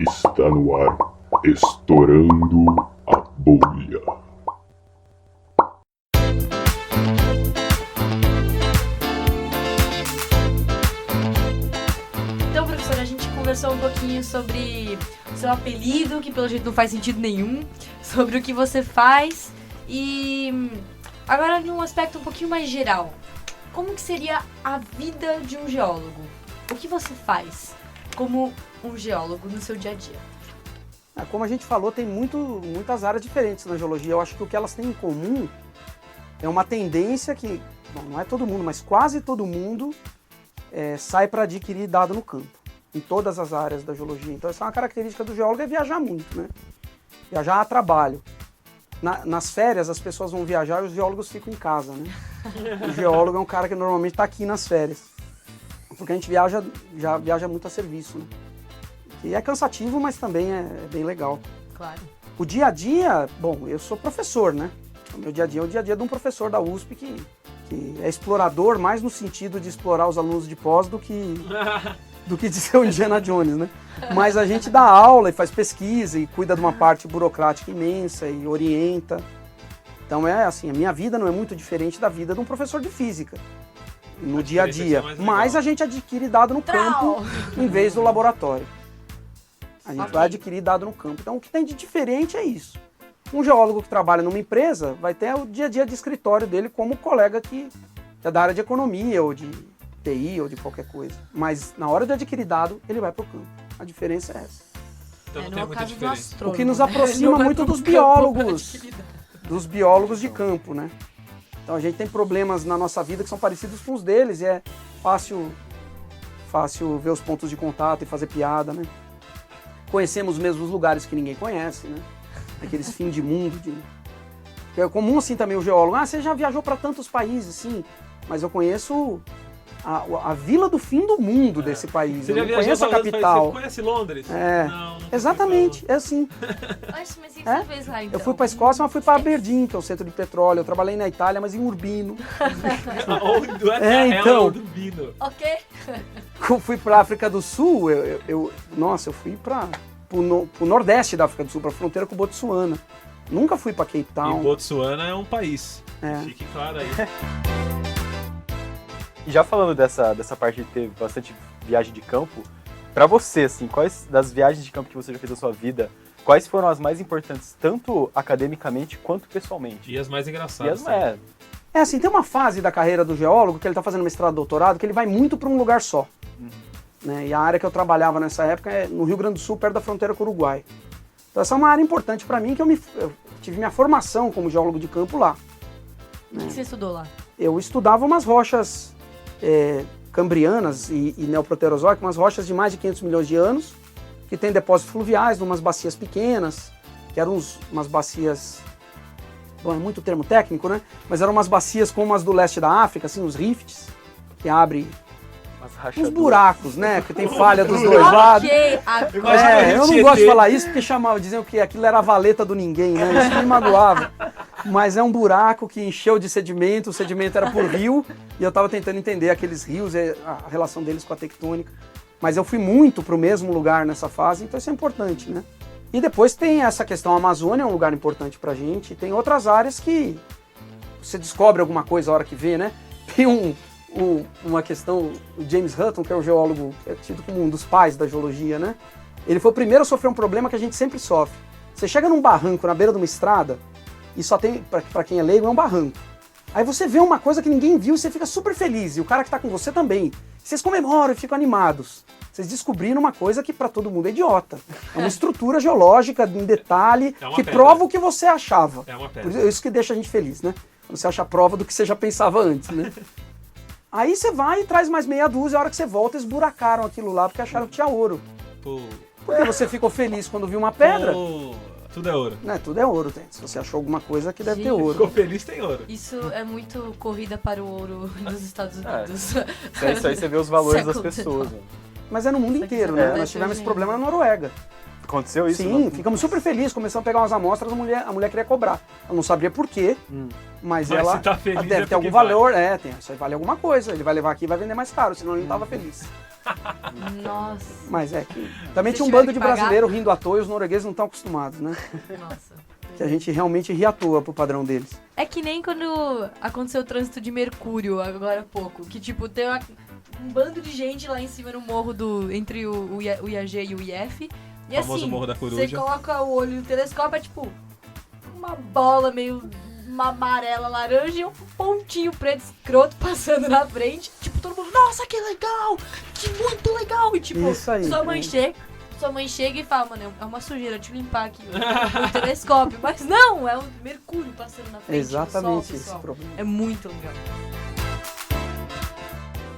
Está no ar, estourando a bolha. Então, professora, a gente conversou um pouquinho sobre seu apelido, que pelo jeito não faz sentido nenhum, sobre o que você faz e agora num aspecto um pouquinho mais geral. Como que seria a vida de um geólogo? O que você faz como um geólogo no seu dia a dia? Como a gente falou, tem muitas áreas diferentes na geologia. Eu acho que o que elas têm em comum é uma tendência que, bom, não é todo mundo, mas quase todo mundo sai para adquirir dado no campo, em todas as áreas da geologia. Então essa é uma característica do geólogo, é viajar muito, né? Viajar a trabalho. Nas férias as pessoas vão viajar e os geólogos ficam em casa, né? O geólogo é um cara que normalmente está aqui nas férias, porque a gente já viaja muito a serviço, né? E é cansativo, mas também é bem legal. Claro. O dia a dia, bom, eu sou professor, né? O meu dia a dia é o dia a dia de um professor da USP que é explorador, mais no sentido de explorar os alunos de pós do que de ser o Indiana Jones, né? Mas a gente dá aula e faz pesquisa e cuida de uma parte burocrática imensa e orienta. Então é assim, a minha vida não é muito diferente da vida de um professor de física no dia a dia, mas a gente adquire dado no campo em vez do laboratório. A gente vai adquirir dado no campo. Então o que tem de diferente é isso. Um geólogo que trabalha numa empresa vai ter o dia a dia de escritório dele como colega que é da área de economia ou de TI ou de qualquer coisa. Mas na hora de adquirir dado, ele vai para o campo. A diferença é essa. Então não no tem muita caso do diferença. astrônomo, O que nos né? aproxima Ele vai muito pro dos campo biólogos. pra adquirir. Dos biólogos de campo, né? Então a gente tem problemas na nossa vida que são parecidos com os deles e é fácil ver os pontos de contato e fazer piada, né? Conhecemos os mesmos lugares que ninguém conhece, né? Aqueles fim de mundo. É comum assim também o geólogo, você já viajou para tantos países, sim, mas eu conheço a vila do fim do mundo desse país, Você eu já não viajou conheço a para outros países? capital. Você conhece Londres? É, Não, nunca exatamente, é assim. Mas o que É? você fez lá, então? Eu fui para a Escócia, mas fui para Aberdeen, que é o centro de petróleo. Eu trabalhei na Itália, mas em Urbino. Onde É, então. Urbino. Ok. Eu fui para a África do Sul, eu fui para o nordeste da África do Sul, para a fronteira com o Botsuana. Nunca fui para Cape E Town. Botsuana é um país. É. Fique claro aí. E já falando dessa parte de ter bastante viagem de campo, pra você, assim, quais das viagens de campo que você já fez na sua vida, quais foram as mais importantes, tanto academicamente quanto pessoalmente? E as mais E engraçadas. as, também. É assim, tem uma fase da carreira do geólogo que ele está fazendo mestrado, doutorado, que ele vai muito para um lugar só. Né? E a área que eu trabalhava nessa época é no Rio Grande do Sul, perto da fronteira com o Uruguai. Então essa é uma área importante para mim, que eu tive minha formação como geólogo de campo lá. O que você estudou lá? Eu estudava umas rochas cambrianas e neoproterozoicas, umas rochas de mais de 500 milhões de anos, que tem depósitos fluviais, numas bacias pequenas, que eram umas bacias... Bom, é muito termo técnico, né? Mas eram umas bacias como as do leste da África, assim, os rifts, que abrem umas uns rachaduras. buracos, né? Que tem falha dos dois lados. Ok, agora... Eu não gosto de falar isso porque diziam que aquilo era a valeta do ninguém, né? Isso me magoava. Mas é um buraco que encheu de sedimento, o sedimento era por rio, e eu estava tentando entender aqueles rios, a relação deles com a tectônica. Mas eu fui muito para o mesmo lugar nessa fase, então isso é importante, né? E depois tem essa questão, a Amazônia é um lugar importante pra gente, e tem outras áreas que você descobre alguma coisa a hora que vê, né? Tem uma questão, o James Hutton, que é o geólogo, é tido como um dos pais da geologia, né? Ele foi o primeiro a sofrer um problema que a gente sempre sofre. Você chega num barranco na beira de uma estrada, e só tem, para quem é leigo, é um barranco. Aí você vê uma coisa que ninguém viu e você fica super feliz, e o cara que está com você também. Vocês comemoram e ficam animados. Vocês descobriram uma coisa que para todo mundo é idiota. É uma estrutura geológica em detalhe que pedra. prova o que você achava. É uma Por pedra. isso que deixa a gente feliz, né? Quando você acha a prova do que você já pensava antes, né? Aí você vai e traz mais meia dúzia, a hora que você volta, esburacaram aquilo lá porque acharam que tinha ouro. Pô, Porque você ficou feliz quando viu uma pedra, pô, tudo é ouro. né? Tudo é ouro, tem. Se você achou alguma coisa que deve ter Gente, ouro. Ficou feliz, tem ouro. Isso é muito corrida para o ouro dos Estados Unidos. Isso aí você vê os valores das Século pessoas. XIX. Né? Mas é no mundo Isso aqui inteiro, é né? verdade, Nós tivemos esse gente. problema na Noruega. Aconteceu isso? Sim, ficamos super felizes, começamos a pegar umas amostras, a mulher queria cobrar. Ela não sabia por quê, mas ela se tá feliz deve é ter algum porque valor, isso aí vale alguma coisa, ele vai levar aqui e vai vender mais caro, senão ele não estava feliz. Nossa, Mas que também Vocês tinha um tiveram bando de que pagar? brasileiros rindo à toa e os noruegueses não estão acostumados, né? nossa. Que a gente realmente ri à toa pro padrão deles. É que nem quando aconteceu o trânsito de Mercúrio, agora há pouco. Que, tipo, tem um bando de gente lá em cima no morro entre o IAG e o IF. E Famoso assim, Morro da Coruja. você coloca o olho no telescópio, é tipo uma bola meio uma amarela, laranja e um pontinho preto escroto passando na frente. Tipo, todo mundo, nossa, que legal! Que muito legal! E tipo, Isso aí, sua mãe chega e fala, mano, é uma sujeira te limpar aqui o telescópio. Mas não, é o Mercúrio passando na frente Exatamente do Sol, esse pessoal. problema. É muito legal.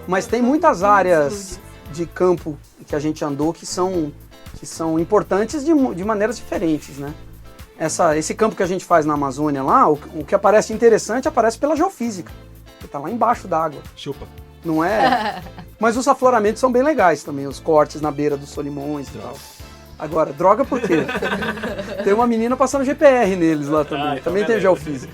Mas tem muitas áreas de campo que a gente andou que são importantes de maneiras diferentes, né? Esse campo que a gente faz na Amazônia lá, o que aparece interessante aparece pela geofísica, que tá lá embaixo d'água, Chupa. não é? Mas os afloramentos são bem legais também, os cortes na beira dos solimões e tal. Agora, droga por quê? Tem uma menina passando GPR neles lá também, então também tem beleza. geofísica.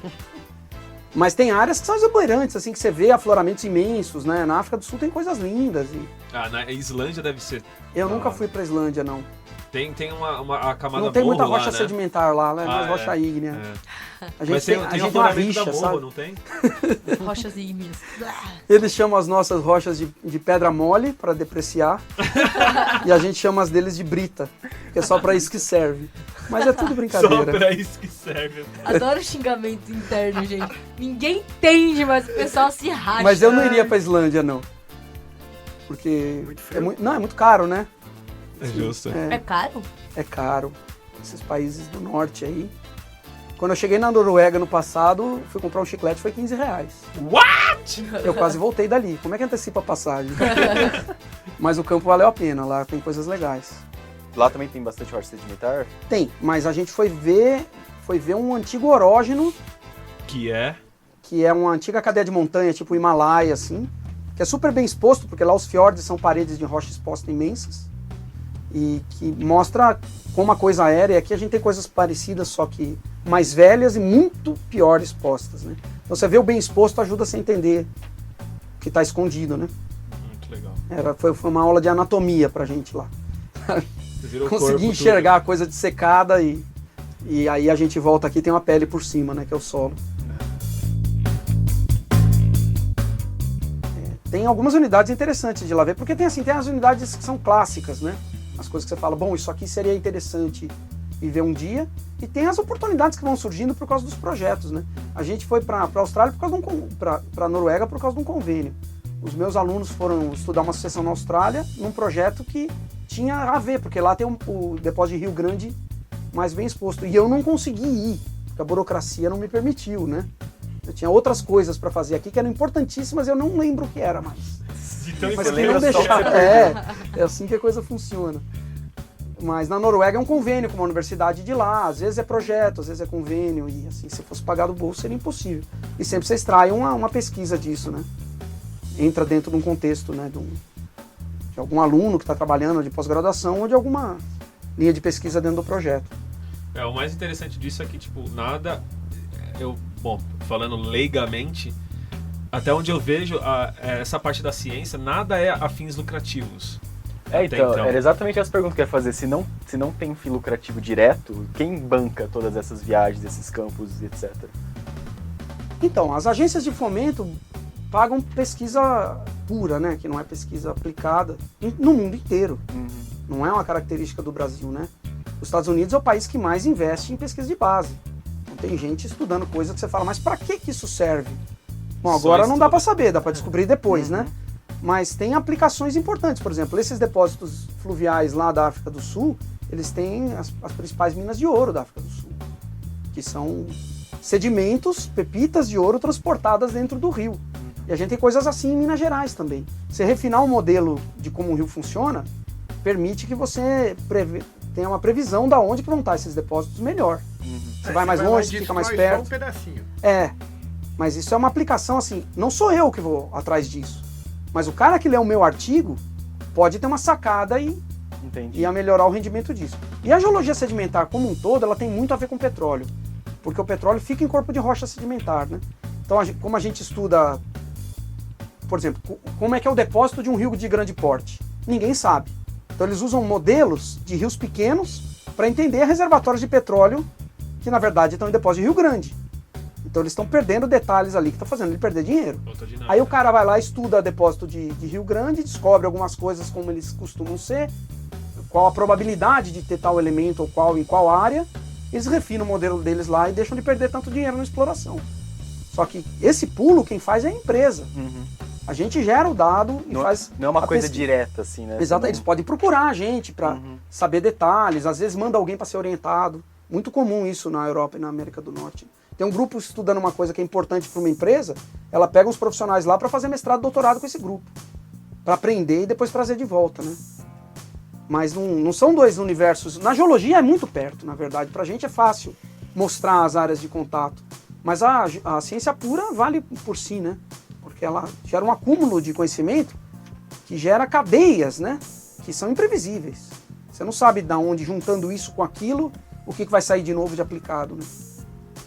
Mas tem áreas que são exuberantes, assim, que você vê afloramentos imensos, né? Na África do Sul tem coisas lindas. Na Islândia deve ser. Eu nunca fui pra Islândia, não. Tem a camada Não tem muita morro rocha lá, né? sedimentar lá, né? Mas Ah, rocha é. ígnea. É. A Mas gente tem a o gente tem uma afloramento da rixa, morro, sabe? não tem? Rochas ígneas. Eles chamam as nossas rochas de pedra mole para depreciar e a gente chama as deles de brita, que é só para isso que serve. Mas é tudo Só brincadeira. pra isso que serve. Adoro xingamento interno, gente. Ninguém entende, mas o pessoal se racha. Mas eu não iria pra Islândia, não. Porque é muito caro, né? É justo. É caro? É caro. Esses países do norte aí. Quando eu cheguei na Noruega no passado, fui comprar um chiclete, foi R$15. What? Eu quase voltei dali. Como é que antecipa a passagem? Mas o campo valeu a pena, lá tem coisas legais. Lá também tem bastante rocha sedimentar? Tem, mas a gente foi ver um antigo orógeno, Que é? que é uma antiga cadeia de montanha, tipo o Himalaia, assim, que é super bem exposto, porque lá os fiordes são paredes de rocha exposta imensas, e que mostra como a coisa aérea. Aqui a gente tem coisas parecidas, só que mais velhas e muito pior expostas, né? Então você vê o bem exposto, ajuda você a entender o que está escondido, né? Muito legal. Foi uma aula de anatomia pra gente lá. Você virou o corpo, Consegui tudo. enxergar a coisa dissecada e aí a gente volta aqui e tem uma pele por cima, né? Que é o solo. Tem algumas unidades interessantes de lá ver, porque tem as unidades que são clássicas, né? As coisas que você fala, bom, isso aqui seria interessante viver um dia. E tem as oportunidades que vão surgindo por causa dos projetos, né? A gente foi para a Austrália para a Noruega por causa de um convênio. Os meus alunos foram estudar uma sucessão na Austrália num projeto que tinha a ver, porque lá tem o depósito de Rio Grande mais bem exposto. E eu não consegui ir, porque a burocracia não me permitiu, né? Eu tinha outras coisas para fazer aqui que eram importantíssimas e eu não lembro o que era mais. Então, Mas você que não lembra só deixar. o que você É assim que a coisa funciona. Mas na Noruega é um convênio com uma universidade de lá, às vezes é projeto, às vezes é convênio, e assim, se fosse pagar do bolso seria impossível. E sempre você extrai uma pesquisa disso, né? Entra dentro de um contexto, né, de algum aluno que está trabalhando de pós-graduação ou de alguma linha de pesquisa dentro do projeto. o mais interessante disso é que, tipo, nada... Bom, falando leigamente, até onde eu vejo essa parte da ciência, nada é a fins lucrativos. Até Então, era exatamente essa pergunta que eu ia fazer. Se não tem fim lucrativo direto, quem banca todas essas viagens, esses campos, etc? Então, as agências de fomento pagam pesquisa pura, né? Que não é pesquisa aplicada no mundo inteiro. Não é uma característica do Brasil, né? Os Estados Unidos é o país que mais investe em pesquisa de base. Então, tem gente estudando coisa que você fala, mas para que isso serve? Bom, agora não dá para saber, dá para descobrir depois, né? Mas tem aplicações importantes. Por exemplo, esses depósitos fluviais lá da África do Sul, eles têm as principais minas de ouro da África do Sul, que são sedimentos, pepitas de ouro transportadas dentro do rio. E a gente tem coisas assim em Minas Gerais também. Você refinar um modelo de como o rio funciona, permite que você tenha uma previsão de onde que vão estar esses depósitos melhor. Você vai mais longe, você fica mais perto. Só um pedacinho. Mas isso é uma aplicação assim, não sou eu que vou atrás disso, mas o cara que lê o meu artigo pode ter uma sacada e Entendi. e a melhorar o rendimento disso. E a geologia sedimentar como um todo, ela tem muito a ver com petróleo, porque o petróleo fica em corpo de rocha sedimentar, né? Então, como a gente estuda, por exemplo, como é que é o depósito de um rio de grande porte? Ninguém sabe. Então, eles usam modelos de rios pequenos para entender reservatórios de petróleo que, na verdade, estão em depósito de rio grande. Então, eles estão perdendo detalhes ali que estão fazendo ele perder dinheiro. Outra dinâmica. Aí o cara vai lá, estuda depósito de rio grande, descobre algumas coisas como eles costumam ser, qual a probabilidade de ter tal elemento ou em qual área, eles refinam o modelo deles lá e deixam de perder tanto dinheiro na exploração. Só que esse pulo quem faz é a empresa. Uhum. A gente gera o dado e faz. Não é uma a coisa pesquisa. direta, assim, né? Exato, Você eles podem procurar a gente para saber detalhes, às vezes manda alguém para ser orientado. Muito comum isso na Europa e na América do Norte. Tem um grupo estudando uma coisa que é importante para uma empresa, ela pega uns profissionais lá para fazer mestrado, doutorado com esse grupo, para aprender e depois trazer de volta, né? Mas não são dois universos. Na geologia é muito perto, na verdade. Para a gente é fácil mostrar as áreas de contato. Mas a ciência pura vale por si, né? Porque ela gera um acúmulo de conhecimento que gera cadeias, né? Que são imprevisíveis. Você não sabe de onde, juntando isso com aquilo, o que vai sair de novo de aplicado, né?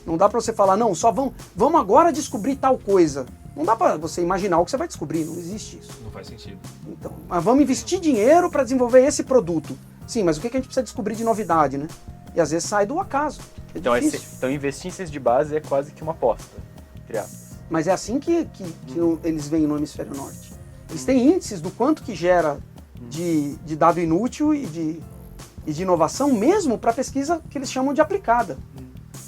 Não dá para você falar, não, só vamos agora descobrir tal coisa. Não dá para você imaginar o que você vai descobrir, não existe isso. Não faz sentido. Então, mas vamos investir dinheiro para desenvolver esse produto. Sim, mas o que a gente precisa descobrir de novidade, né? E às vezes sai do acaso. É Então, difícil. então investir em ciência de base é quase que uma aposta, entre aspas. Mas é assim que eles veem no hemisfério norte. Eles têm índices do quanto que gera de dado inútil e de inovação, mesmo para pesquisa que eles chamam de aplicada.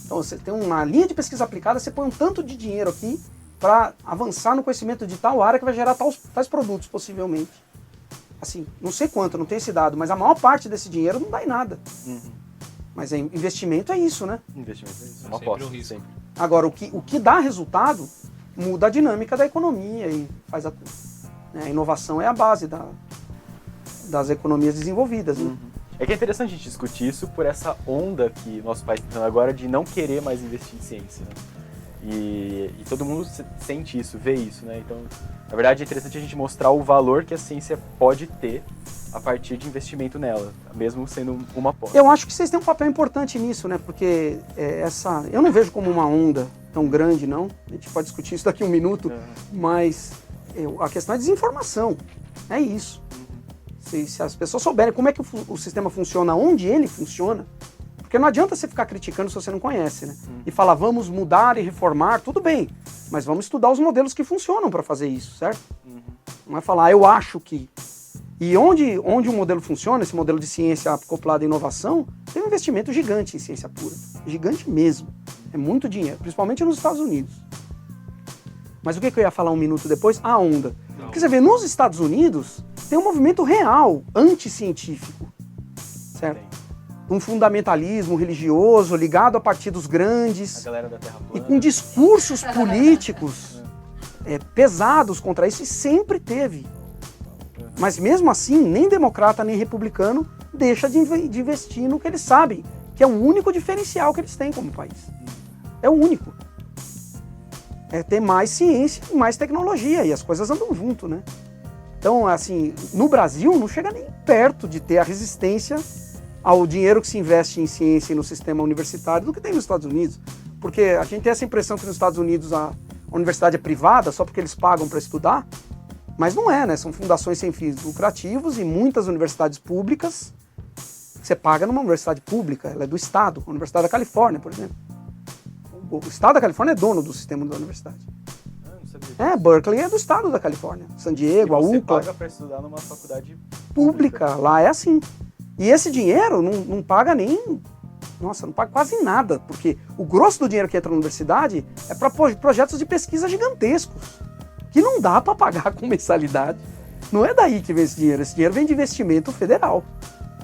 Então você tem uma linha de pesquisa aplicada, você põe um tanto de dinheiro aqui para avançar no conhecimento de tal área que vai gerar tais produtos, possivelmente. Assim, não sei quanto, não tem esse dado, mas a maior parte desse dinheiro não dá em nada. Mas investimento é isso, né? Investimento é isso, é É uma sempre aposta, um risco. sempre. Agora, o que dá resultado muda a dinâmica da economia e faz a inovação é a base das economias desenvolvidas, né? É que é interessante a gente discutir isso por essa onda que nosso país está tendo agora de não querer mais investir em ciência, né? E todo mundo sente isso, vê isso, né? Então, na verdade, é interessante a gente mostrar o valor que a ciência pode ter a partir de investimento nela, mesmo sendo uma aposta. Eu acho que vocês têm um papel importante nisso, né? Porque eu não vejo como uma onda tão grande, não. A gente pode discutir isso daqui a um minuto, mas a questão é desinformação. É isso. Se as pessoas souberem como é que o sistema funciona, onde ele funciona, porque não adianta você ficar criticando se você não conhece, né? E falar, vamos mudar e reformar, tudo bem, mas vamos estudar os modelos que funcionam para fazer isso, certo? Não é falar, eu acho que... E onde o modelo funciona, esse modelo de ciência acoplado à inovação, tem um investimento gigante em ciência pura. Gigante mesmo. É muito dinheiro, principalmente nos Estados Unidos. Mas o que eu ia falar um minuto depois? A onda. Porque você vê, nos Estados Unidos, tem um movimento real, anticientífico, certo? Um fundamentalismo religioso ligado a partidos A grandes galera da Terra e plana. com discursos políticos pesados contra isso, e sempre teve. Mas mesmo assim, nem democrata nem republicano deixa de investir no que eles sabem, que é o único diferencial que eles têm como país. É o único. É ter mais ciência e mais tecnologia, e as coisas andam junto, né? Então, assim, no Brasil não chega nem perto de ter a resistência ao dinheiro que se investe em ciência e no sistema universitário do que tem nos Estados Unidos. Porque a gente tem essa impressão que nos Estados Unidos a universidade é privada só porque eles pagam para estudar, mas não é, né? São fundações sem fins lucrativos e muitas universidades públicas, você paga numa universidade pública, ela é do Estado, a Universidade da Califórnia, por exemplo. O Estado da Califórnia é dono do sistema da universidade. Berkeley é do Estado da Califórnia, San Diego, a Você UPA. paga para estudar numa faculdade Pública, lá é assim. E esse dinheiro não paga nem... Nossa, não paga quase nada, porque o grosso do dinheiro que entra na universidade é para projetos de pesquisa gigantescos, que não dá para pagar com mensalidade. Não é daí que vem esse dinheiro vem de investimento federal,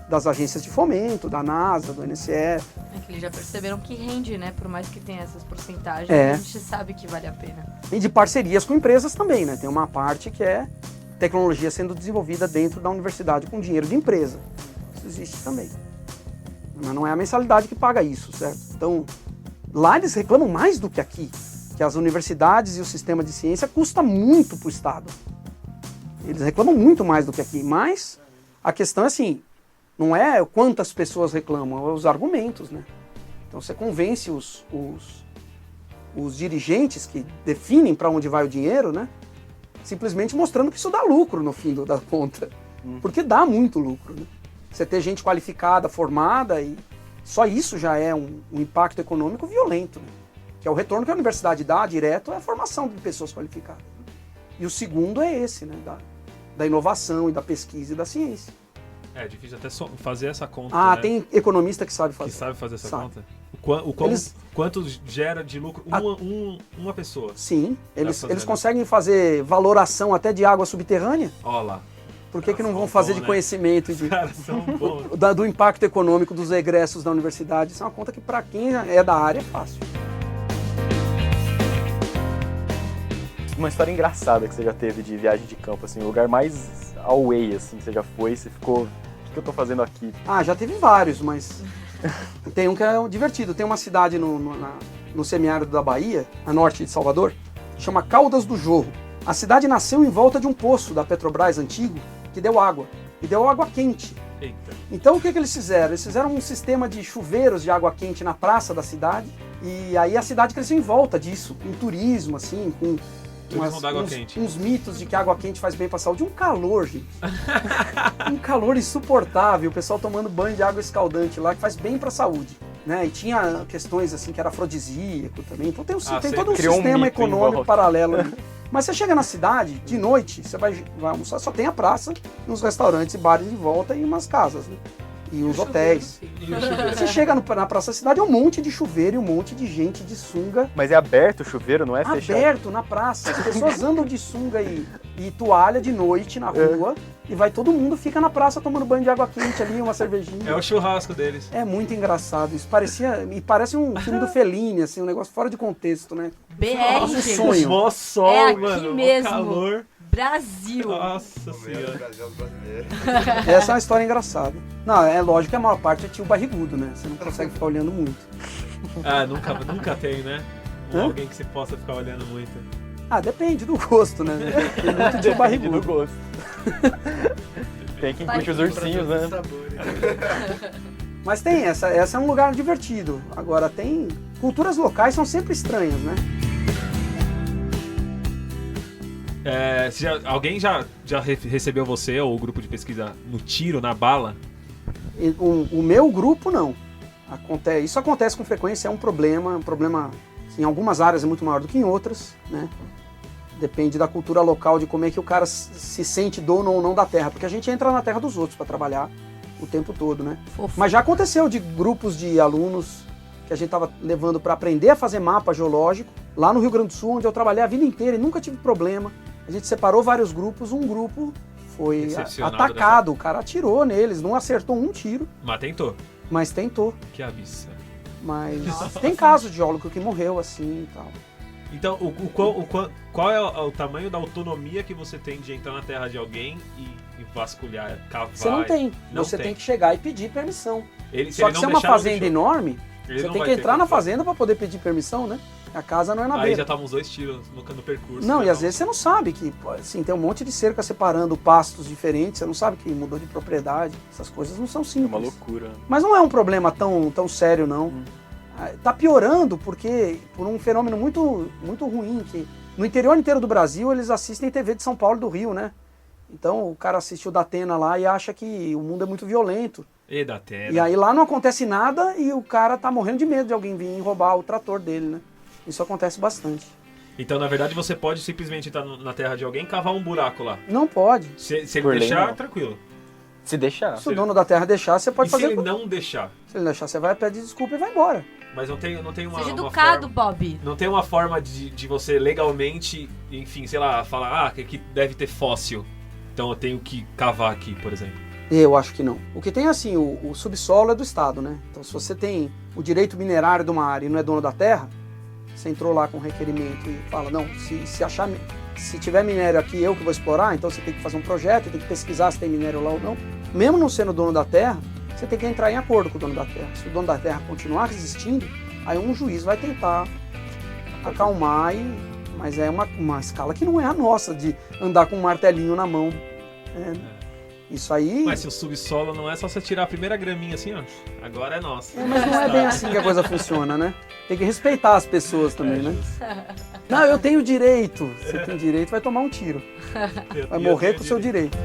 das agências de fomento, da NASA, do NSE. É que eles já perceberam que rende, né? Por mais que tenha essas porcentagens, É. a gente sabe que vale a pena. E de parcerias com empresas também, né? Tem uma parte que é tecnologia sendo desenvolvida dentro da universidade com dinheiro de empresa. Isso existe também. Mas não é a mensalidade que paga isso, certo? Então, lá eles reclamam mais do que aqui, que as universidades e o sistema de ciência custa muito para o Estado. Eles reclamam muito mais do que aqui, mas a questão é assim, Não é quantas pessoas reclamam, é os argumentos, né? Então você convence os dirigentes que definem para onde vai o dinheiro, né? Simplesmente mostrando que isso dá lucro no fim da conta. Porque dá muito lucro, né? Você ter gente qualificada, formada, e só isso já é um impacto econômico violento, né? Que é o retorno que a universidade dá direto, é a formação de pessoas qualificadas. E o segundo é esse, né? Da inovação e da pesquisa e da ciência. É difícil até fazer essa conta. Ah, né? tem economista que sabe fazer. Que sabe fazer essa Sabe. conta? Eles- Quanto gera de lucro uma pessoa? Sim, eles fazendo. conseguem fazer valoração até de água subterrânea. Olha lá. Por que não São vão fazer bons, de né? conhecimento e Os caras são bons. do impacto econômico dos egressos da universidade? Isso é uma conta que para quem é da área é fácil. Uma história engraçada que você já teve de viagem de campo, assim, o lugar mais away, assim, que você já foi, você ficou, o que eu tô fazendo aqui? Ah, já teve vários, mas tem um que é divertido. Tem uma cidade no semiárido da Bahia, a norte de Salvador, que chama Caldas do Jorro. A cidade nasceu em volta de um poço da Petrobras antigo que deu água. E deu água quente. Eita. Então o que eles fizeram? Eles fizeram um sistema de chuveiros de água quente na praça da cidade. E aí a cidade cresceu em volta disso, com turismo, assim, com Turismo da água quente. uns mitos de que a água quente faz bem para a saúde. Um calor, gente. Um calor insuportável. O pessoal tomando banho de água escaldante lá, que faz bem para a saúde. Né? E tinha questões assim que era afrodisíaco também. Então tem todo um criou um sistema mito em econômico volta. paralelo ali. Mas você chega na cidade, de noite, você vai almoçar, só tem a praça, uns restaurantes e bares em volta e umas casas, né? E os hotéis. E o chuveiro? Você chega na praça da cidade, é um monte de chuveiro e um monte de gente de sunga Mas é aberto o chuveiro, não é fechado? aberto na praça. As pessoas andam de sunga e toalha de noite na rua e vai todo mundo, fica na praça tomando banho de água quente ali, uma cervejinha. É o churrasco deles. É muito engraçado. Isso parece um filme do Fellini, assim, um negócio fora de contexto, né? BR, Nossa, gente. sonho. Mó sol, É aqui mano. mó mesmo. calor. Brasil. Nossa senhora. Essa é uma história engraçada. Não, é lógico que a maior parte é tio barrigudo, né? Você não consegue ficar olhando muito. Ah, nunca tem, né? Hã? Alguém que você possa ficar olhando muito. Ah, depende do gosto, né? Tem muito tio Do barrigudo. gosto. Tem quem curte os ursinhos, né? Mas tem, essa é um lugar divertido. Agora, tem... Culturas locais são sempre estranhas, né? Alguém já recebeu você ou o grupo de pesquisa no tiro, na bala? O meu grupo, não. Isso acontece com frequência, é um problema que em algumas áreas é muito maior do que em outras, né? Depende da cultura local, de como é que o cara se sente dono ou não da terra, porque a gente entra na terra dos outros para trabalhar o tempo todo, né? Fofo. Mas já aconteceu de grupos de alunos que a gente estava levando para aprender a fazer mapa geológico, lá no Rio Grande do Sul, onde eu trabalhei a vida inteira e nunca tive problema. A gente separou vários grupos, um grupo foi Decepcionado atacado, o cara atirou neles, não acertou um tiro, Mas tentou. mas tentou. Que absurdo. Mas tem casos de geólogo que morreu assim e tal. Então, qual é o tamanho da autonomia que você tem de entrar na terra de alguém e vasculhar, cavar? Você não tem, Não você tem. tem que chegar e pedir permissão. Se Só ele que não se é uma deixar, não fazenda deixou. enorme, Ele você não tem vai que ter entrar na como fazenda para poder pedir permissão, né? A casa não é na Aí beira. já tava uns 2 tiros no percurso. Não, né? e às vezes você não sabe que, assim, tem um monte de cerca separando pastos diferentes, você não sabe que mudou de propriedade. Essas coisas não são É simples. uma loucura. Mas não é um problema tão sério, não. Tá piorando porque por um fenômeno muito, muito ruim, que no interior inteiro do Brasil eles assistem TV de São Paulo e do Rio, né? Então o cara assiste o Datena lá e acha que o mundo é muito violento. E da terra. E aí lá não acontece nada e o cara tá morrendo de medo de alguém vir roubar o trator dele, né? Isso acontece bastante. Então, na verdade, você pode simplesmente entrar na terra de alguém e cavar um buraco lá. Não pode. Se ele Por lei, deixar, não. tranquilo. Se deixar. Se o dono da terra deixar, você pode E se fazer. ele não deixar? Se ele deixar, você vai pedir desculpa e vai embora. Mas não tem uma, Seja uma educado, forma... Bob. Não tem uma forma de você legalmente, enfim, sei lá, falar, que aqui deve ter fóssil. Então eu tenho que cavar aqui, por exemplo. Eu acho que não. O que tem assim, o subsolo é do Estado, né? Então se você tem o direito minerário de uma área e não é dono da terra, você entrou lá com um requerimento e fala, não, se tiver minério aqui, eu que vou explorar, então você tem que fazer um projeto, tem que pesquisar se tem minério lá ou não. Mesmo não sendo dono da terra, você tem que entrar em acordo com o dono da terra. Se o dono da terra continuar resistindo, aí um juiz vai tentar acalmar, mas é uma escala que não é a nossa, de andar com um martelinho na mão. Isso aí... Mas se o subsolo não é só você tirar a primeira graminha assim, ó. Agora é nosso. Mas não é bem assim que a coisa funciona, né? Tem que respeitar as pessoas também, né? Não, eu tenho direito. Você tem direito, vai tomar um tiro. Vai morrer com o seu direito.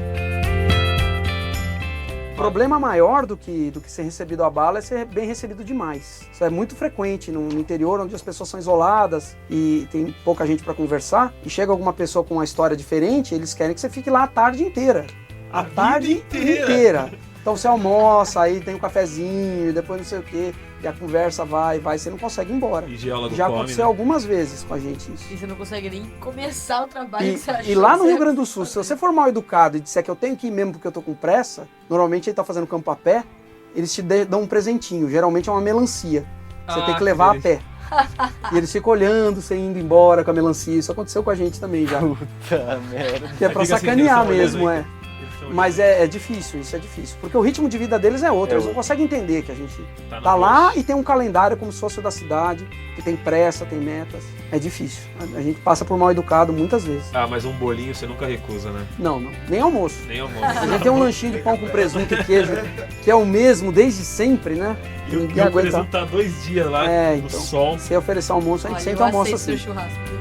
O problema maior do que ser recebido a bala é ser bem recebido demais. Isso é muito frequente no interior, onde as pessoas são isoladas e tem pouca gente para conversar. E chega alguma pessoa com uma história diferente, eles querem que você fique lá a tarde inteira. A tarde inteira. Então você almoça, aí tem um cafezinho, depois não sei o quê, e a conversa vai, você não consegue ir embora. E geólogo Já come, aconteceu né? algumas vezes com a gente isso. E você não consegue nem começar o trabalho que você achou. E lá no que Rio você- Grande do Sul, se você for mal educado e disser que eu tenho que ir mesmo porque eu tô com pressa, normalmente ele tá fazendo campo a pé, eles te dão um presentinho, geralmente é uma melancia. Você tem que levar a pé. E eles ficam olhando, você indo embora com a melancia. Isso aconteceu com a gente também já. Puta merda. Que é pra Fica assim, sacanear eles tão mesmo, olhando é. Eles tão Mas é difícil, isso é difícil. Porque o ritmo de vida deles é outro. É Eles não outro. conseguem entender que a gente no tá lá bolso. e tem um calendário como se fosse o da cidade, que tem pressa, tem metas. É difícil. A gente passa por mal educado muitas vezes. Ah, mas um bolinho você nunca recusa, né? Não. Nem almoço. Nem almoço. A gente tem um lanchinho de pão com presunto e queijo, que é o mesmo desde sempre, né? E o Ninguém aguenta. presunto tá 2 dias lá É, no então. sol. Se oferecer almoço, a gente Olha, sempre eu almoça aceito assim. seu churrasco.